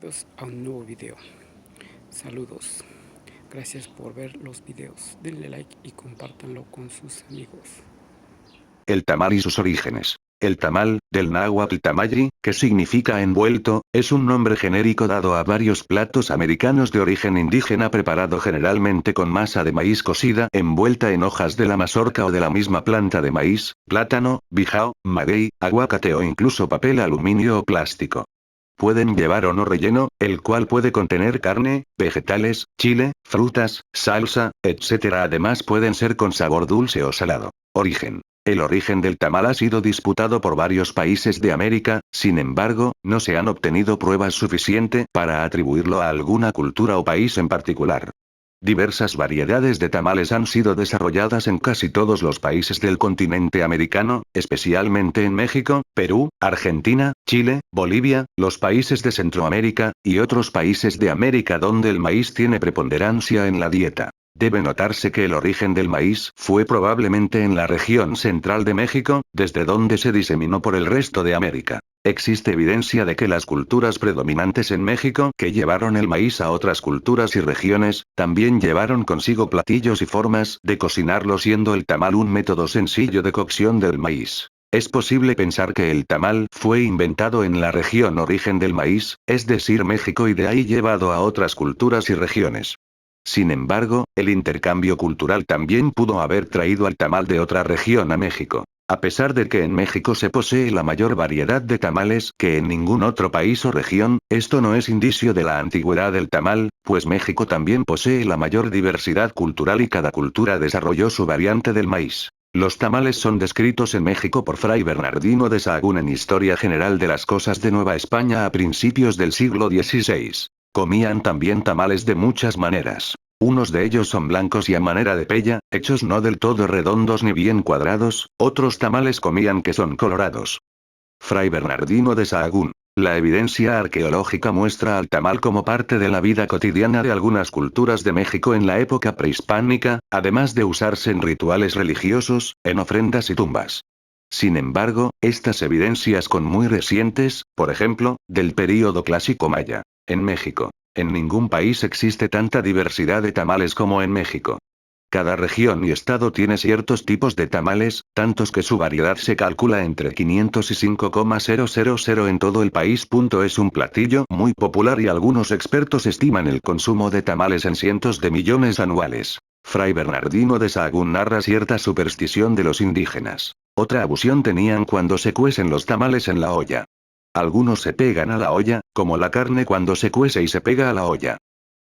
bienvenidos a un nuevo video. Saludos, gracias por ver los videos, denle like y compártanlo con sus amigos. El tamal y sus orígenes. El tamal, del náhuatl tamalli, que significa envuelto, es un nombre genérico dado a varios platos americanos de origen indígena preparado generalmente con masa de maíz cocida envuelta en hojas de la mazorca o de la misma planta de maíz, plátano, bijao, maguey, aguacate o incluso papel aluminio o plástico. Pueden llevar o no relleno, el cual puede contener carne, vegetales, chile, frutas, salsa, etc. Además pueden ser con sabor dulce o salado. Origen. El origen del tamal ha sido disputado por varios países de América, sin embargo, no se han obtenido pruebas suficientes para atribuirlo a alguna cultura o país en particular. Diversas variedades de tamales han sido desarrolladas en casi todos los países del continente americano, especialmente en México, Perú, Argentina, Chile, Bolivia, los países de Centroamérica, y otros países de América donde el maíz tiene preponderancia en la dieta. Debe notarse que el origen del maíz fue probablemente en la región central de México, desde donde se diseminó por el resto de América. Existe evidencia de que las culturas predominantes en México que llevaron el maíz a otras culturas y regiones, también llevaron consigo platillos y formas de cocinarlo, siendo el tamal un método sencillo de cocción del maíz. Es posible pensar que el tamal fue inventado en la región origen del maíz, es decir México, y de ahí llevado a otras culturas y regiones. Sin embargo, el intercambio cultural también pudo haber traído al tamal de otra región a México. A pesar de que en México se posee la mayor variedad de tamales que en ningún otro país o región, esto no es indicio de la antigüedad del tamal, pues México también posee la mayor diversidad cultural y cada cultura desarrolló su variante del maíz. Los tamales son descritos en México por Fray Bernardino de Sahagún en Historia General de las Cosas de Nueva España a principios del siglo XVI. Comían también tamales de muchas maneras. Unos de ellos son blancos y a manera de pella, hechos no del todo redondos ni bien cuadrados, otros tamales comían que son colorados. Fray Bernardino de Sahagún. La evidencia arqueológica muestra al tamal como parte de la vida cotidiana de algunas culturas de México en la época prehispánica, además de usarse en rituales religiosos, en ofrendas y tumbas. Sin embargo, estas evidencias son muy recientes, por ejemplo, del período clásico maya. En México. En ningún país existe tanta diversidad de tamales como en México. Cada región y estado tiene ciertos tipos de tamales, tantos que su variedad se calcula entre 500 y 5,000 en todo el país. Es un platillo muy popular y algunos expertos estiman el consumo de tamales en cientos de millones anuales. Fray Bernardino de Sahagún narra cierta superstición de los indígenas. Otra abusión tenían cuando se cuecen los tamales en la olla. Algunos se pegan a la olla, como la carne cuando se cuece y se pega a la olla.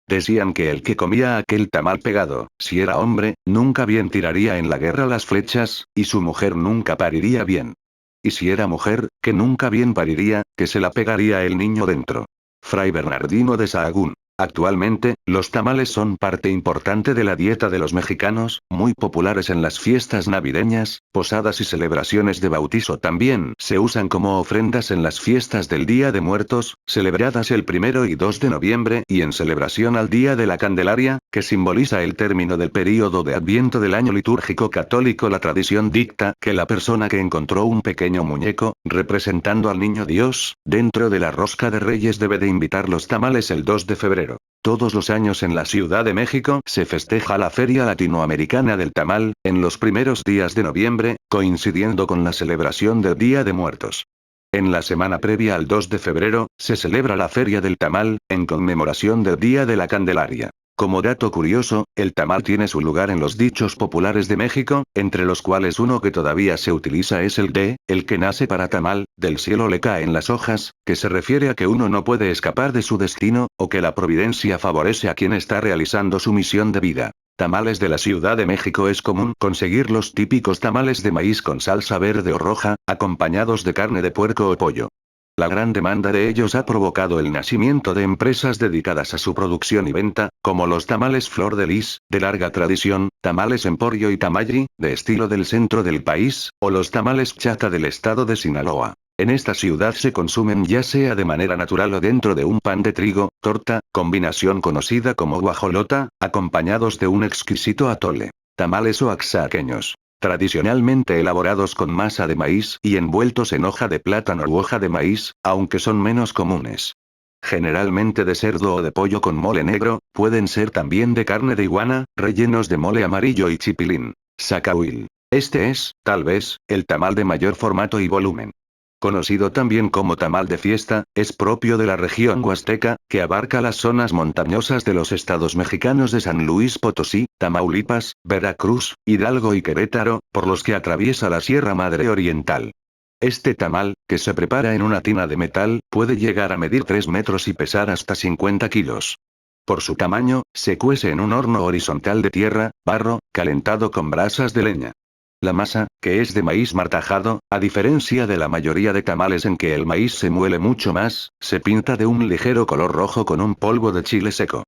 Decían que el que comía aquel tamal pegado, si era hombre, nunca bien tiraría en la guerra las flechas, y su mujer nunca pariría bien. Y si era mujer, que nunca bien pariría, que se la pegaría el niño dentro. Fray Bernardino de Sahagún. Actualmente, los tamales son parte importante de la dieta de los mexicanos, muy populares en las fiestas navideñas, posadas y celebraciones de bautizo. También se usan como ofrendas en las fiestas del Día de Muertos, celebradas el 1 y 2 de noviembre, y en celebración al Día de la Candelaria, que simboliza el término del período de Adviento del año litúrgico católico. La tradición dicta que la persona que encontró un pequeño muñeco, representando al niño Dios, dentro de la rosca de Reyes debe de invitar los tamales el 2 de febrero. Todos los años en la Ciudad de México se festeja la Feria Latinoamericana del Tamal, en los primeros días de noviembre, coincidiendo con la celebración del Día de Muertos. En la semana previa al 2 de febrero, se celebra la Feria del Tamal, en conmemoración del Día de la Candelaria. Como dato curioso, el tamal tiene su lugar en los dichos populares de México, entre los cuales uno que todavía se utiliza es el de, el que nace para tamal, del cielo le caen las hojas, que se refiere a que uno no puede escapar de su destino, o que la providencia favorece a quien está realizando su misión de vida. Tamales de la Ciudad de México. Es común conseguir los típicos tamales de maíz con salsa verde o roja, acompañados de carne de puerco o pollo. La gran demanda de ellos ha provocado el nacimiento de empresas dedicadas a su producción y venta, como los tamales Flor de Lis, de larga tradición, tamales Emporio y Tamalli, de estilo del centro del país, o los tamales Chata del estado de Sinaloa. En esta ciudad se consumen ya sea de manera natural o dentro de un pan de trigo, torta, combinación conocida como guajolota, acompañados de un exquisito atole. Tamales oaxaqueños. Tradicionalmente elaborados con masa de maíz y envueltos en hoja de plátano u hoja de maíz, aunque son menos comunes. generalmente de cerdo o de pollo con mole negro, pueden ser también de carne de iguana, rellenos de mole amarillo y chipilín. Zacahuil. Este es, tal vez, el tamal de mayor formato y volumen. Conocido también como tamal de fiesta, es propio de la región huasteca, que abarca las zonas montañosas de los estados mexicanos de San Luis Potosí, Tamaulipas, Veracruz, Hidalgo y Querétaro, por los que atraviesa la Sierra Madre Oriental. Este tamal, que se prepara en una tina de metal, puede llegar a medir 3 metros y pesar hasta 50 kilos. Por su tamaño, se cuece en un horno horizontal de tierra, barro, calentado con brasas de leña. La masa, que es de maíz martajado, a diferencia de la mayoría de tamales en que el maíz se muele mucho más, se pinta de un ligero color rojo con un polvo de chile seco.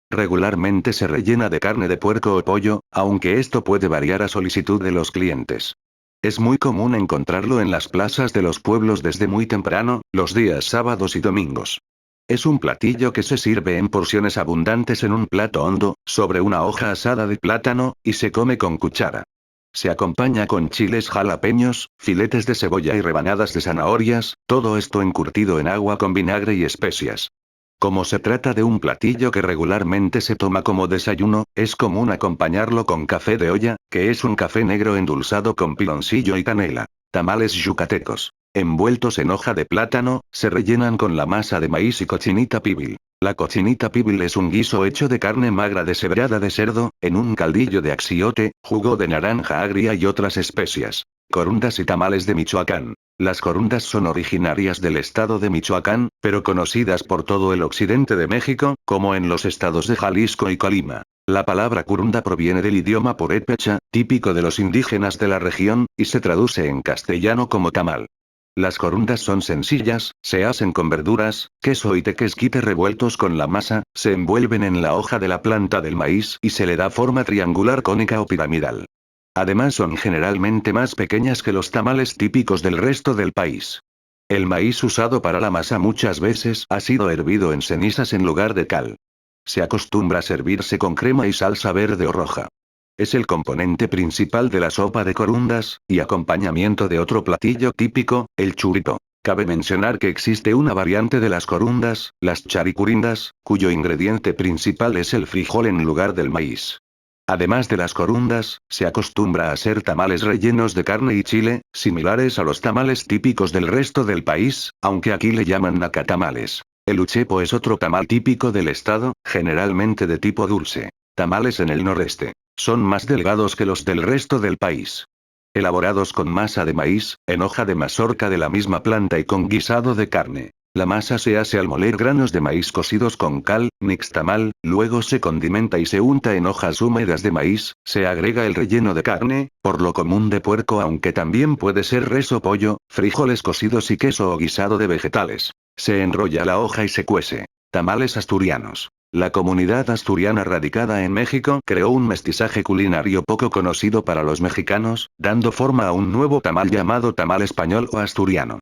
Regularmente se rellena de carne de puerco o pollo, aunque esto puede variar a solicitud de los clientes. Es muy común encontrarlo en las plazas de los pueblos desde muy temprano, los días sábados y domingos. Es un platillo que se sirve en porciones abundantes en un plato hondo, sobre una hoja asada de plátano, y se come con cuchara. Se acompaña con chiles jalapeños, filetes de cebolla y rebanadas de zanahorias, todo esto encurtido en agua con vinagre y especias. Como se trata de un platillo que regularmente se toma como desayuno, es común acompañarlo con café de olla, que es un café negro endulzado con piloncillo y canela. Tamales yucatecos. Envueltos en hoja de plátano, se rellenan con la masa de maíz y cochinita pibil. La cochinita pibil es un guiso hecho de carne magra deshebrada de cerdo, en un caldillo de achiote, jugo de naranja agria y otras especias. Corundas y tamales de Michoacán. Las corundas son originarias del estado de Michoacán, pero conocidas por todo el occidente de México, como en los estados de Jalisco y Colima. La palabra corunda proviene del idioma purépecha, típico de los indígenas de la región, y se traduce en castellano como tamal. Las corundas son sencillas, se hacen con verduras, queso y tequesquite revueltos con la masa, se envuelven en la hoja de la planta del maíz y se le da forma triangular cónica o piramidal. Además son generalmente más pequeñas que los tamales típicos del resto del país. El maíz usado para la masa muchas veces ha sido hervido en cenizas en lugar de cal. Se acostumbra a servirse con crema y salsa verde o roja. Es el componente principal de la sopa de corundas, y acompañamiento de otro platillo típico, el churito. Cabe mencionar que existe una variante de las corundas, las charicurindas, cuyo ingrediente principal es el frijol en lugar del maíz. Además de las corundas, se acostumbra a hacer tamales rellenos de carne y chile, similares a los tamales típicos del resto del país, aunque aquí le llaman nacatamales. El uchepo es otro tamal típico del estado, generalmente de tipo dulce. Tamales en el noreste. Son más delgados que los del resto del país. Elaborados con masa de maíz, en hoja de mazorca de la misma planta y con guisado de carne. La masa se hace al moler granos de maíz cocidos con cal, nixtamal, luego se condimenta y se unta en hojas húmedas de maíz, se agrega el relleno de carne, por lo común de puerco aunque también puede ser res o pollo, frijoles cocidos y queso o guisado de vegetales. Se enrolla la hoja y se cuece. Tamales asturianos. La comunidad asturiana radicada en México creó un mestizaje culinario poco conocido para los mexicanos, dando forma a un nuevo tamal llamado tamal español o asturiano.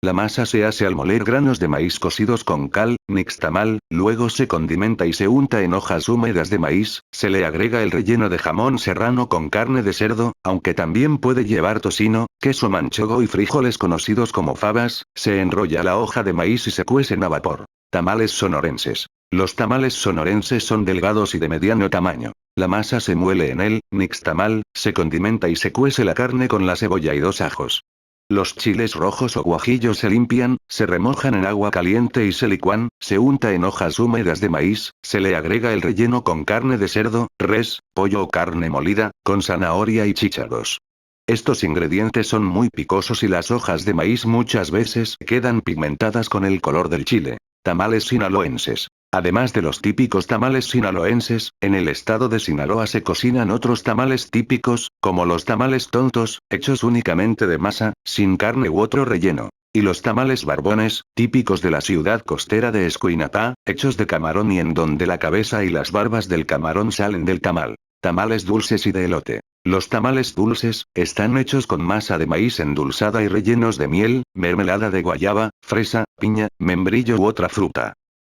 La masa se hace al moler granos de maíz cocidos con cal, nixtamal, luego se condimenta y se unta en hojas húmedas de maíz, se le agrega el relleno de jamón serrano con carne de cerdo, aunque también puede llevar tocino, queso manchego y frijoles conocidos como fabas, se enrolla la hoja de maíz y se cuecen a vapor. Tamales sonorenses. Los tamales sonorenses son delgados y de mediano tamaño. La masa se muele en el nixtamal, se condimenta y se cuece la carne con la cebolla y 2 ajos. Los chiles rojos o guajillos se limpian, se remojan en agua caliente y se licúan, se unta en hojas húmedas de maíz, se le agrega el relleno con carne de cerdo, res, pollo o carne molida, con zanahoria y chícharos. Estos ingredientes son muy picosos y las hojas de maíz muchas veces quedan pigmentadas con el color del chile. Tamales sinaloenses. Además de los típicos tamales sinaloenses, en el estado de Sinaloa se cocinan otros tamales típicos, como los tamales tontos, hechos únicamente de masa, sin carne u otro relleno. Y los tamales barbones, típicos de la ciudad costera de Escuinapá, hechos de camarón y en donde la cabeza y las barbas del camarón salen del tamal. Tamales dulces y de elote. Los tamales dulces, están hechos con masa de maíz endulzada y rellenos de miel, mermelada de guayaba, fresa, piña, membrillo u otra fruta.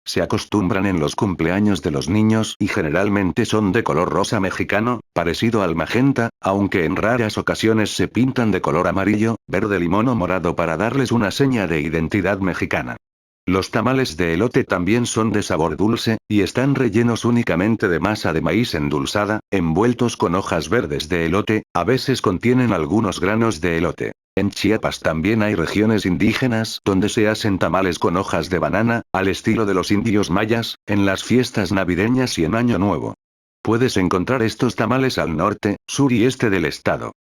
Se acostumbran en los cumpleaños de los niños y generalmente son de color rosa mexicano, parecido al magenta, aunque en raras ocasiones se pintan de color amarillo, verde limón o morado para darles una seña de identidad mexicana. Los tamales de elote también son de sabor dulce, y están rellenos únicamente de masa de maíz endulzada, envueltos con hojas verdes de elote, a veces contienen algunos granos de elote. En Chiapas también hay regiones indígenas donde se hacen tamales con hojas de banana, al estilo de los indios mayas, en las fiestas navideñas y en Año Nuevo. Puedes encontrar estos tamales al norte, sur y este del estado.